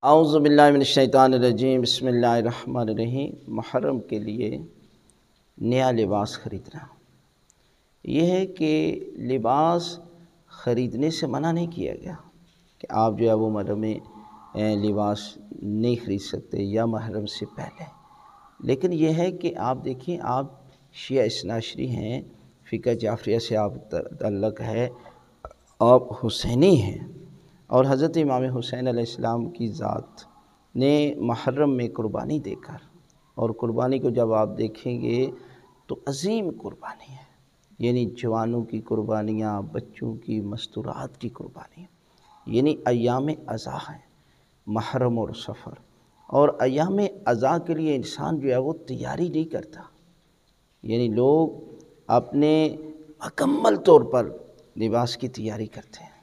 اعوذ باللہ من الشیطان الرجیم، بسم اللہ الرحمن الرحیم۔ محرم کے لیے نیا لباس خریدنا، یہ ہے کہ لباس خریدنے سے منع نہیں کیا گیا کہ آپ جو ہے وہ محرم میں لباس نہیں خرید سکتے یا محرم سے پہلے، لیکن یہ ہے کہ آپ دیکھیں، آپ شیعہ اثنا عشری ہیں، فقہ جعفریہ سے آپ تعلق ہے، آپ حسینی ہیں، اور حضرت امام حسین علیہ السلام کی ذات نے محرم میں قربانی دے کر، اور قربانی کو جب آپ دیکھیں گے تو عظیم قربانی ہے، یعنی جوانوں کی قربانیاں، بچوں کی، مستورات کی قربانیاں، یعنی ایام عزا ہیں، محرم اور سفر۔ اور ایام عزا کے لیے انسان جو ہے وہ تیاری نہیں کرتا، یعنی لوگ اپنے مکمل طور پر لباس کی تیاری کرتے ہیں،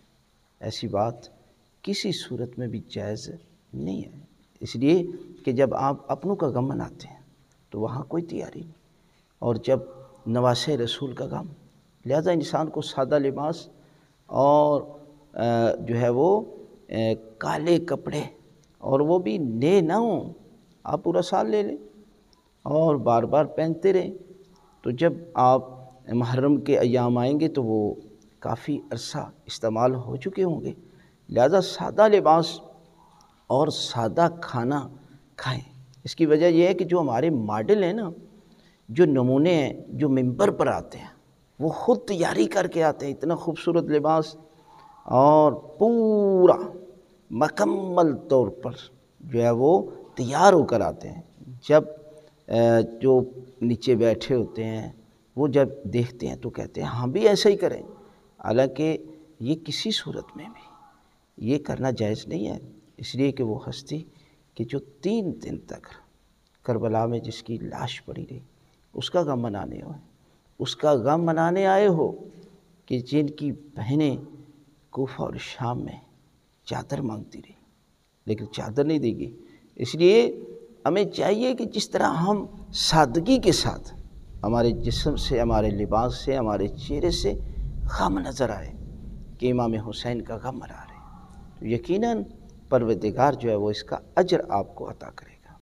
ایسی بات کسی صورت میں بھی جائز نہیں ہے، اس لیے کہ جب آپ اپنوں کا غم مناتے ہیں تو وہاں کوئی تیاری نہیں، اور جب نواسہ رسول کا غم، لہذا انسان کو سادہ لباس اور جو ہے وہ کالے کپڑے، اور وہ بھی نئے نہ ہوں، آپ پورا سال لے لیں اور بار بار پہنتے رہیں، تو جب آپ محرم کے ایام آئیں گے تو وہ کافی عرصہ استعمال ہو چکے ہوں گے، لہذا سادہ لباس اور سادہ کھانا کھائیں۔ اس کی وجہ یہ ہے کہ جو ہمارے ماڈل ہیں نا، جو نمونے ہیں، جو ممبر پر آتے ہیں، وہ خود تیاری کر کے آتے ہیں، اتنا خوبصورت لباس اور پورا مکمل طور پر جو ہے وہ تیار ہو کر آتے ہیں۔ جب جو نیچے بیٹھے ہوتے ہیں وہ جب دیکھتے ہیں تو کہتے ہیں ہم بھی ایسا ہی کریں، حالانکہ یہ کسی صورت میں بھی یہ کرنا جائز نہیں ہے، اس لیے کہ وہ ہستی کہ جو 3 دن تک کربلا میں جس کی لاش پڑی رہی، اس کا غم منانے ہوئے، اس کا غم منانے آئے ہو کہ جن کی بہنیں کوفہ اور شام میں چادر مانگتی رہی لیکن چادر نہیں دی گئی۔ اس لیے ہمیں چاہیے کہ جس طرح ہم سادگی کے ساتھ ہمارے جسم سے، ہمارے لباس سے، ہمارے چہرے سے غم نظر آئے کہ امام حسین کا غم منا رہے، تو یقیناً پروردگار جو ہے وہ اس کا اجر آپ کو عطا کرے۔